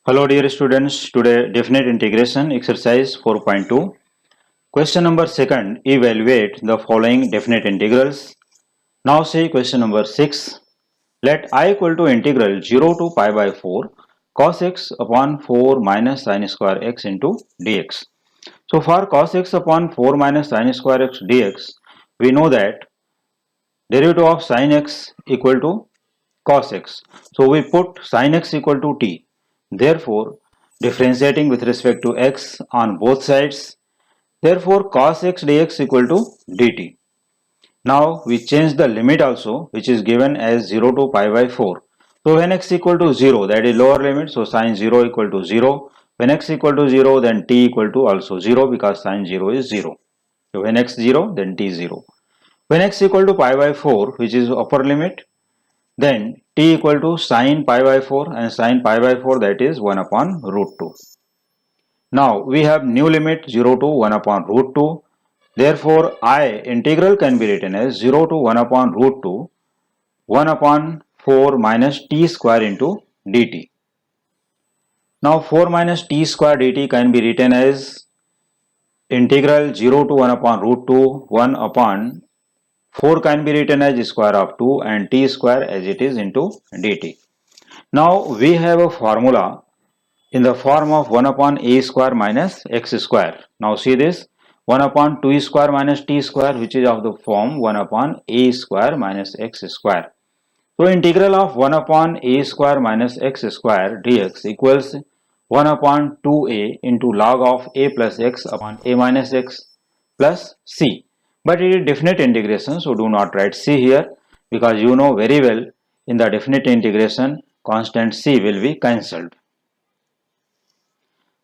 Hello dear students, today definite integration exercise 4.2. Question number 2, evaluate the following definite integrals. Now see question number 6. Let I equal to integral 0 to pi by 4 cos x upon 4 minus sin square x into dx. So for cos x upon 4 minus sin square x dx, we know that derivative of sin x equal to cos x. So we put sin x equal to t. Therefore, differentiating with respect to x on both sides. Therefore, cos x dx equal to dt. Now we change the limit also, which is given as 0 to pi by 4. So when x equal to 0, that is lower limit, so sin 0 equal to 0. When x equal to 0, then t equal to also 0 because sin 0 is 0. So when x 0, then t 0. When x equal to pi by 4, which is upper limit, then t equal to sine pi by 4, and sine pi by 4, that is 1 upon root 2. Now we have new limit 0 to 1 upon root 2. Therefore I integral can be written as 0 to 1 upon root 2 1 upon 4 minus t square into dt. Now 4 minus t square dt can be written as integral 0 to 1 upon root 2 1 upon 4 can be written as square of 2 and t square as it is into dt. Now we have a formula in the form of 1 upon a square minus x square. Now see this 1 upon 2 square minus t square, which is of the form 1 upon a square minus x square. So integral of 1 upon a square minus x square dx equals 1 upon 2a into log of a plus x upon a minus x plus c. But it is definite integration, so do not write c here because you know very well in the definite integration constant c will be cancelled.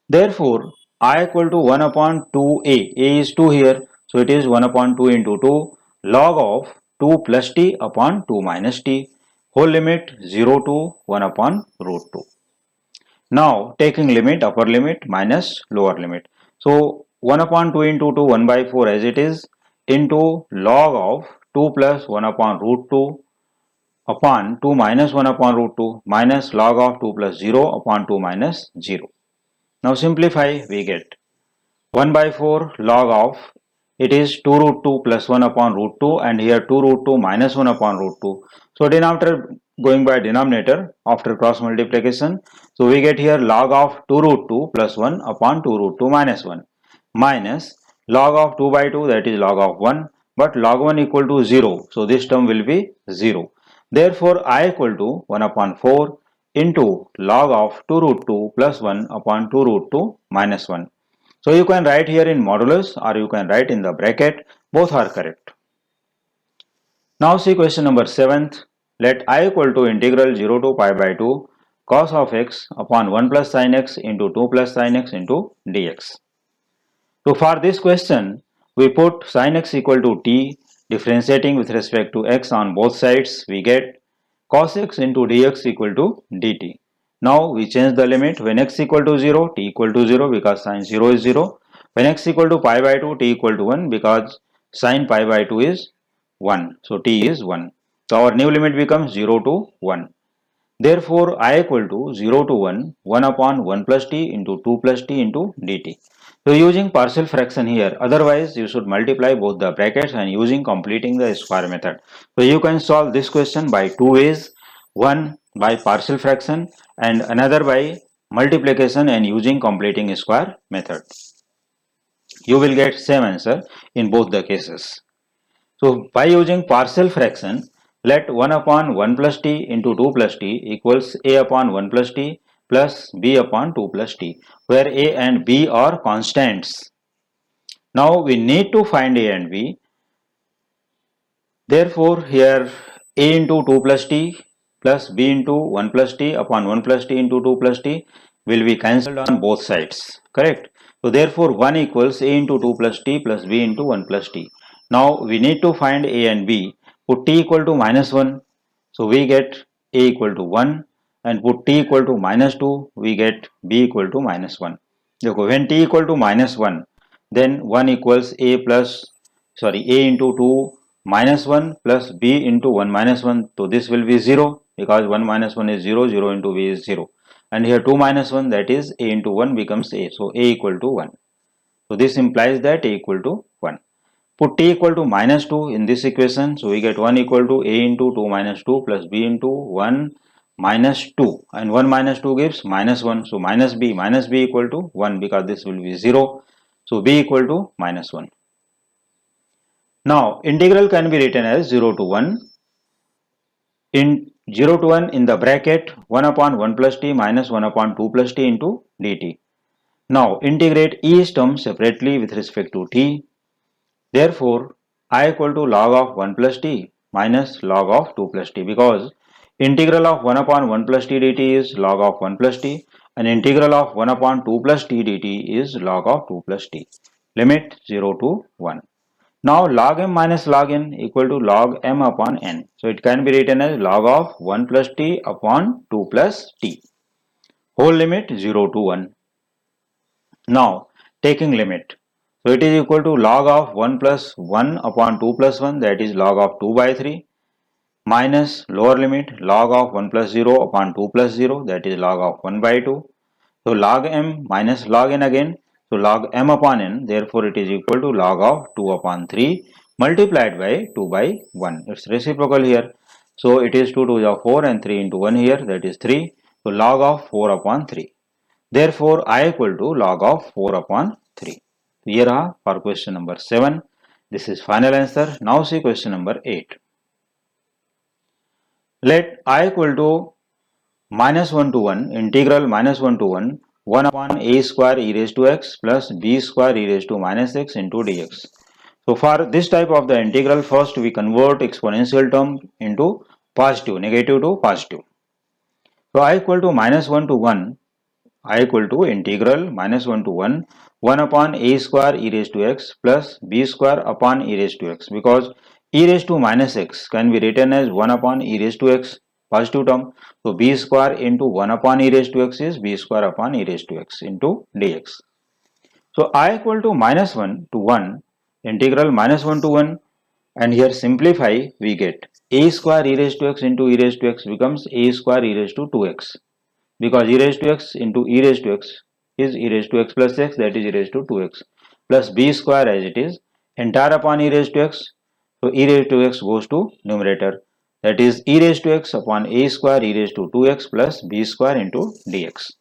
Therefore, I equal to 1 upon 2a. A is 2 here. So it is 1 upon 2 into 2 log of 2 plus t upon 2 minus t. Whole limit 0 to 1 upon root 2. Now taking limit upper limit minus lower limit. So 1 upon 2 into 2 1 by 4 as it is into log of 2 plus 1 upon root 2 upon 2 minus 1 upon root 2 minus log of 2 plus 0 upon 2 minus 0. Now simplify, we get 1 by 4 log of, it is 2 root 2 plus 1 upon root 2 and here 2 root 2 minus 1 upon root 2. So denominator going by denominator after cross multiplication. So we get here log of 2 root 2 plus 1 upon 2 root 2 minus 1 minus log of 2 by 2, that is log of 1, but log 1 equal to 0. So this term will be 0. Therefore I equal to 1 upon 4 into log of 2 root 2 plus 1 upon 2 root 2 minus 1. So you can write here in modulus or you can write in the bracket, both are correct. Now see question number 7th. Let I equal to integral 0 to pi by 2 cos of x upon 1 plus sin x into 2 plus sin x into dx. So for this question, we put sin x equal to t, differentiating with respect to x on both sides, we get cos x into dx equal to dt. Now we change the limit when x equal to 0, t equal to 0 because sin 0 is 0. When x equal to pi by 2, t equal to 1 because sin pi by 2 is 1. So t is 1. So our new limit becomes 0 to 1. Therefore, I equal to 0 to 1, 1 upon 1 plus t into 2 plus t into dt. So using partial fraction here, otherwise you should multiply both the brackets and using completing the square method. So you can solve this question by two ways, one by partial fraction and another by multiplication and using completing square method. You will get same answer in both the cases. So by using partial fraction, let 1 upon 1 plus t into 2 plus t equals a upon 1 plus t plus b upon 2 plus t, where a and b are constants. Now we need to find a and b. Therefore here a into 2 plus t plus b into 1 plus t upon 1 plus t into 2 plus t will be cancelled on both sides. Correct? So therefore 1 equals a into 2 plus t plus b into 1 plus t. Now we need to find a and b. Put t equal to minus 1. So we get a equal to 1 and put t equal to minus 2. We get b equal to minus 1. Therefore when t equal to minus 1, then 1 equals a into 2 minus 1 plus b into 1 minus 1. So this will be 0 because 1 minus 1 is 0, 0 into b is 0. and here 2 minus 1, that is a into 1 becomes a. So a equal to 1. So this implies that a equal to 1. Put t equal to minus 2 in this equation. So we get 1 equal to a into 2 minus 2 plus b into 1 minus 2. And 1 minus 2 gives minus 1. So minus b equal to 1 because this will be 0. So b equal to minus 1. Now integral can be written as 0 to 1. In 0 to 1 in the bracket 1 upon 1 plus t minus 1 upon 2 plus t into dt. Now integrate each term separately with respect to t. Therefore, I equal to log of 1 plus t minus log of 2 plus t, because integral of 1 upon 1 plus t dt is log of 1 plus t and integral of 1 upon 2 plus t dt is log of 2 plus t. Limit 0 to 1. Now log m minus log n equal to log m upon n. So it can be written as log of 1 plus t upon 2 plus t. Whole limit 0 to 1. Now taking limit. So it is equal to log of 1 plus 1 upon 2 plus 1, that is log of 2 by 3, minus lower limit log of 1 plus 0 upon 2 plus 0, that is log of 1 by 2. So log m minus log n again. So log m upon n, therefore it is equal to log of 2 upon 3 multiplied by 2 by 1. It's reciprocal here. So it is 2 to the 4 and 3 into 1 here, that is 3. So log of 4 upon 3. Therefore I equal to log of 4 upon 3. Here are for question number 7. This is final answer. Now see question number 8. Let I equal to minus 1 to 1 integral minus 1 to 1 1 upon a square e raised to x plus b square e raised to minus x into dx. So for this type of the integral, first we convert exponential term into positive, negative to positive. So I equal to minus 1 to 1, I equal to integral minus 1 to 1 1 upon a square e raised to x plus b square upon e raised to x, because e raised to minus x can be written as 1 upon e raised to x, positive term. So b square into 1 upon e raised to x is b square upon e raised to x into dx. So I equal to minus 1 to 1 integral minus 1 to 1, and here simplify, we get a square e raised to x into e raised to x becomes a square e raised to 2x, because e raised to x into e raised to x is e raised to x plus x, that is e raised to 2x, plus b square as it is entire upon e raised to x. So e raised to x goes to numerator, that is e raised to x upon a square e raised to 2x plus b square into dx.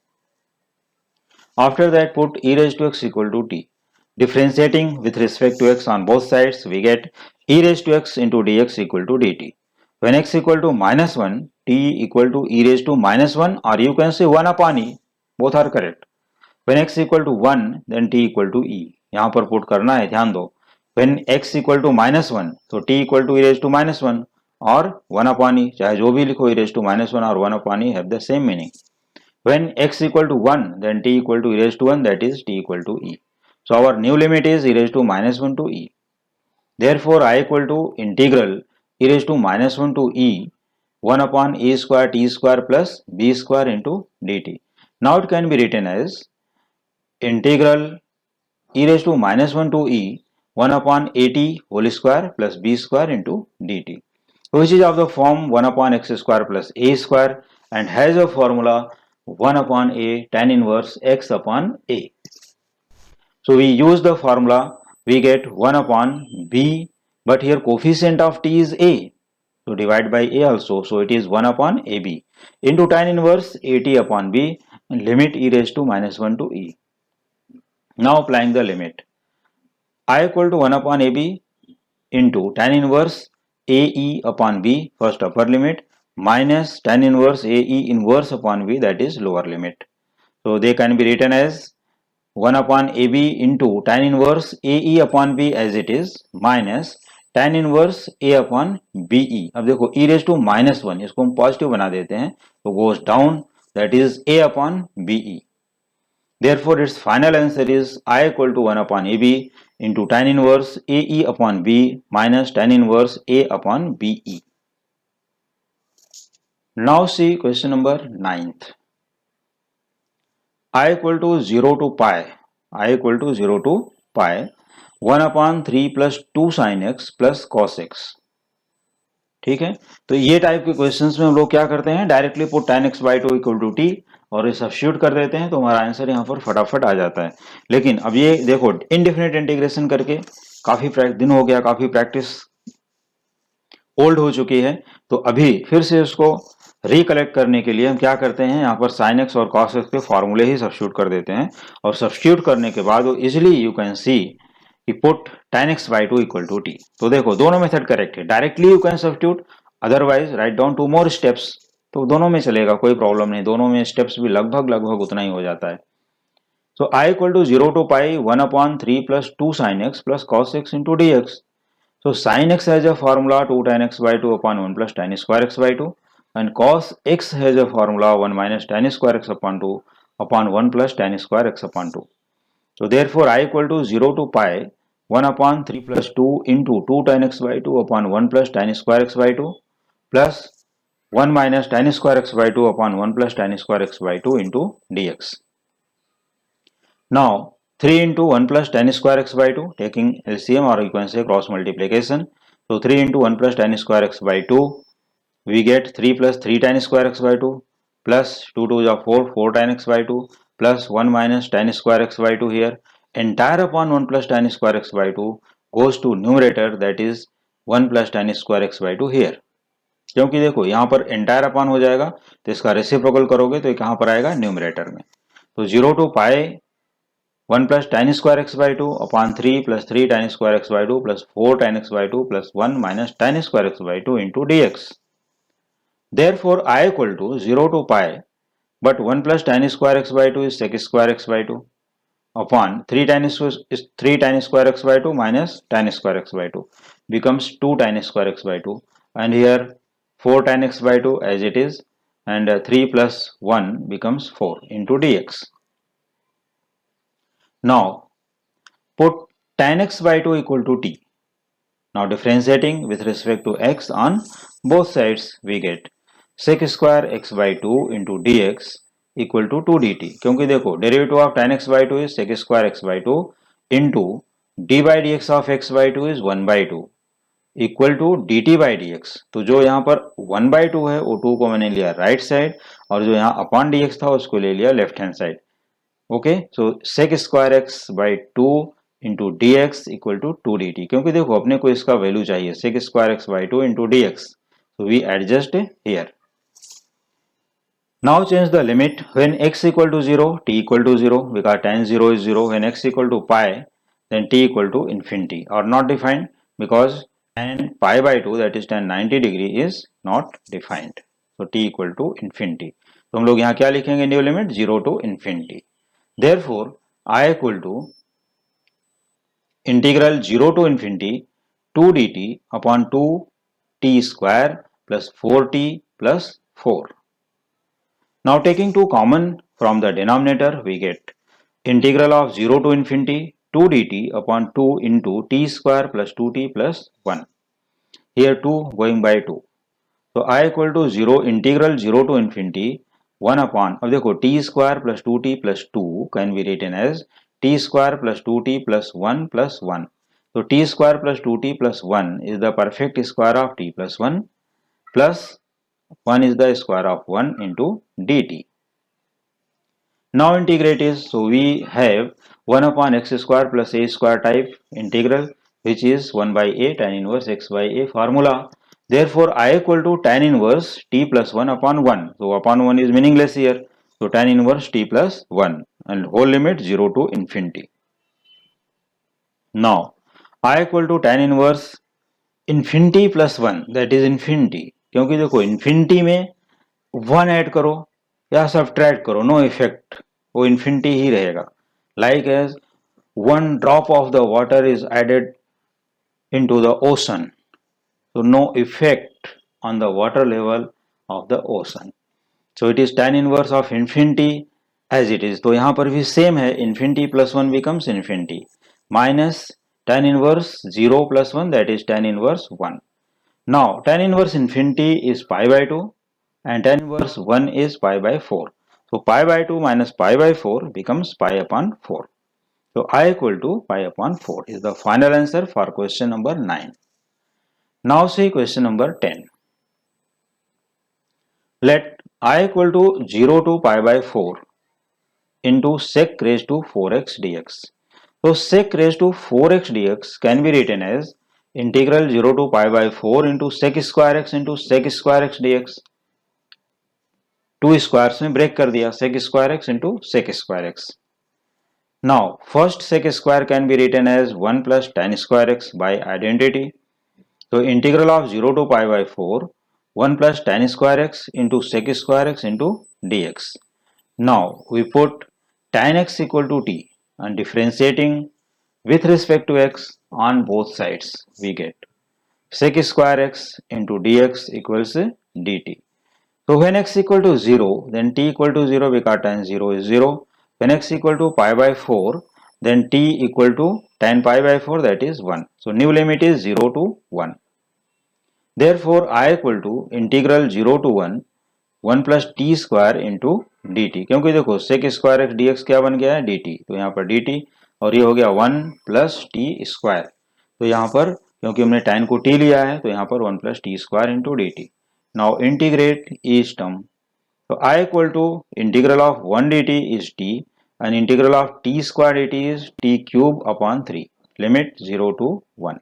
After that put e raised to x equal to t. Differentiating with respect to x on both sides, we get e raised to x into dx equal to dt. When x equal to minus 1, t equal to e raised to minus 1, or you can say 1 upon e, both are correct. When x equal to 1, then t equal to e. यहाँ पर put करना है, ध्यान दो. When x equal to minus 1, तो t equal to e raised to minus 1 और 1 upon e, चाहे जो भी लिखो, e raised to minus 1 और 1 upon e have the same meaning. When x equal to 1, then t equal to e raised to 1, that is t equal to e. So our new limit is e raised to minus 1 to e. Therefore I equal to integral e raised to minus 1 to e 1 upon a square t square plus b square into dt. Now it can be written as integral e raised to minus 1 to e 1 upon at whole square plus b square into dt, which is of the form 1 upon x square plus a square and has a formula 1 upon a tan inverse x upon a. So we use the formula, we get 1 upon b, but here coefficient of t is a, so divide by a also, so it is 1 upon ab into tan inverse at upon b and limit e raised to minus 1 to e. Now applying the limit, I equal to 1 upon ab into tan inverse ae upon b, first upper limit, minus tan inverse ae inverse upon b, that is lower limit. So they can be written as 1 upon ab into tan inverse ae upon b as it is, minus tan inverse a upon be. अब देखो e raised to minus 1, इसको हम positive बना देते हैं, तो goes down, that is a upon be. Therefore its final answer is I equal to 1 upon ab into tan inverse ae upon b minus tan inverse a upon be. Now see question number 9th. I equal to 0 to pi, I equal to 0 to pi 1 upon 3 plus 2 sin x plus cos x. ठीक है, तो ये type के questions में हम लोग क्या करते हैं, directly put tan x by 2 equal to t और ये सब्स्टिट्यूट कर देते हैं तो हमारा आंसर यहाँ पर फटाफट आ जाता है। लेकिन अब ये देखो इनडेफिनेट इंटीग्रेशन करके काफी दिन हो गया, काफी प्रैक्टिस ओल्ड हो चुकी है, तो अभी फिर से उसको रिकलेक्ट करने के लिए हम क्या करते हैं, यहाँ पर साइन एक्स और कॉस एक्स के फॉर्मूले ही सब्स्टिट्यूट कर देते हैं। और सब्स्टिट्यूट करने के बाद वो इजिली यू कैन सी कि put tan x by 2 equal to t. तो देखो दोनों मेथड करेक्ट है, directly you can substitute, otherwise write down two more steps, तो दोनों में चलेगा, कोई प्रॉब्लम नहीं, दोनों में स्टेप्स भी लगभग लगभग उतना ही हो जाता है। So I equal to 0 to pi 1 upon 3 plus 2 sin x plus cos x into dx. So sin x has a formula 2 tan x by 2 upon 1 plus tan square x by 2, and cos x has a formula 1 minus tan square x upon 2 upon 1 plus tan square x upon 2. So therefore I equal to 0 to pi 1 upon 3 plus 2 into 2 tan x by 2 upon 1 plus tan square x by 2 plus 1 minus tan square x by 2 upon 1 plus tan square x by 2 into dx. Now 3 into 1 plus tan square x by 2, taking LCM or you can say cross multiplication. So 3 into 1 plus tan square x by 2, we get 3 plus 3 tan square x by 2 plus 2 to the 4, 4 tan x by 2 plus 1 minus tan square x by 2 here. Entire upon 1 plus tan square x by 2 goes to numerator, that is 1 plus tan square x by 2 here. क्योंकि देखो यहाँ पर entire upon हो जाएगा तो इसका reciprocal करोगे तो कहाँ पर आएगा, न्यूमरेटर में। तो 0 to pi 1 plus tan square x by 2 upon 3 plus 3 tan square x by 2 plus 4 tan x by 2 plus 1 minus tan square x by 2 into dx. Therefore, I equal to 0 to pi, but 1 plus tan square x by 2 is sec square x by 2 upon 3 tan square x by 2 minus tan square x by 2 becomes 2 tan square x by 2, and here 4 tan x by 2 as it is, and 3 plus 1 becomes 4 into dx. Now put tan x by 2 equal to t. Now differentiating with respect to x on both sides, we get sec square x by 2 into dx equal to 2 dt. क्योंकि देखो derivative of tan x by 2 is sec square x by 2 into d by dx of x by 2 is 1 by 2 equal to dt by dx. तो जो यहाँ पर 1 by 2 है वो 2 को मैंने लिया राइट साइड, और जो यहाँ अपॉन dx था उसको ले लिया left hand side. Okay, so sec square x by 2 into d x equal to 2 dt, क्योंकि देखो अपने को इसका वैल्यू चाहिए sec square x by 2 into d x, so we adjust here. Now change the limit when x equal to 0, t equal to 0, because tan 0 is 0. When x equal to pi, then t equal to infinity, or not defined, because tan pi by 2, that is tan 90 degree, is not defined. So t equal to infinity. तो हम लोग यहाँ क्या लिखेंगे, new limit 0 to infinity. Therefore, I equal to integral 0 to infinity 2 dt upon 2 t square plus 4t plus 4. Now taking 2 common from the denominator, we get integral of 0 to infinity 2 dt upon 2 into t square plus 2t plus 1. Here 2 going by 2. So I equal to 0 integral 0 to infinity 1 upon, अब देखो t square plus 2t plus 2 can be written as t square plus 2t plus 1 plus 1. So t square plus 2t plus 1 is the perfect square of t plus 1 plus 1 is the square of 1 into dt. Now integrate is, so we have 1 upon x square plus a square type integral, which is 1 by a tan inverse x by a formula. Therefore, I equal to tan inverse t plus 1 upon 1. So upon 1 is meaningless here. So tan inverse t plus 1 and whole limit 0 to infinity. Now I equal to tan inverse infinity plus 1, that is infinity. क्योंकि देखो infinity में 1 add करो या subtract करो, no effect, वो infinity ही रहेगा. Like as 1 drop of the water is added into the ocean, so no effect on the water level of the ocean. So it is tan inverse of infinity as it is. तो यहाँ पर भी same है, infinity plus 1 becomes infinity minus tan inverse 0 plus 1, that is tan inverse 1. Now tan inverse infinity is pi by 2 and tan inverse 1 is pi by 4. So pi by 2 minus pi by 4 becomes pi upon 4. So I equal to pi upon 4 is the final answer for question number 9. Now see question number 10. Let I equal to 0 to pi by 4 into sec raised to 4x dx. So sec raised to 4x dx can be written as integral 0 to pi by 4 into sec square x into sec square x dx. To squares में break कर दिया, sec square x into sec square x. Now first sec square can be written as 1 plus tan square x by identity. So integral of 0 to pi by 4 1 plus tan square x into sec square x into dx. Now we put tan x equal to t and differentiating with respect to x on both sides we get sec square x into dx equals dt. So when x equal to 0 then t equal to 0 because tan 0 is 0. When x equal to pi by 4 then t equal to tan pi by 4 that is 1. So new limit is 0 to 1. Therefore I equal to integral 0 to 1 plus t square into dt. क्योंकि देखो sec square x dx क्या बन गया है dt, तो यहाँ पर dt और ये हो गया 1 plus t square. तो यहाँ पर क्योंकि हमने tan को t लिया है तो यहाँ पर 1 plus t square into dt. Now integrate each term. So I equal to integral of 1 dt is t and integral of t square dt is t cube upon 3. Limit 0 to 1.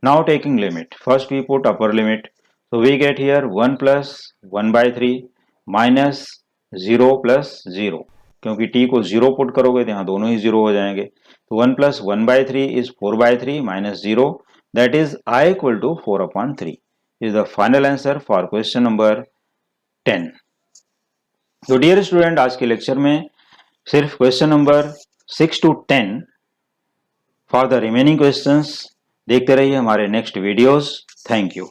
Now taking limit. First we put upper limit. So we get here 1 plus 1 by 3 minus 0 plus 0. क्योंकि t को 0 put करोगे तो यहाँ दोनों ही 0 हो जाएंगे. तो 1 plus 1 by 3 is 4 by 3 minus 0. That is I equal to 4 upon 3. Is the final answer for question number 10. तो डियर स्टूडेंट आज के लेक्चर में सिर्फ question number 6 to 10. For the remaining questions देखते रहिए हमारे नेक्स्ट वीडियोस. Thank you.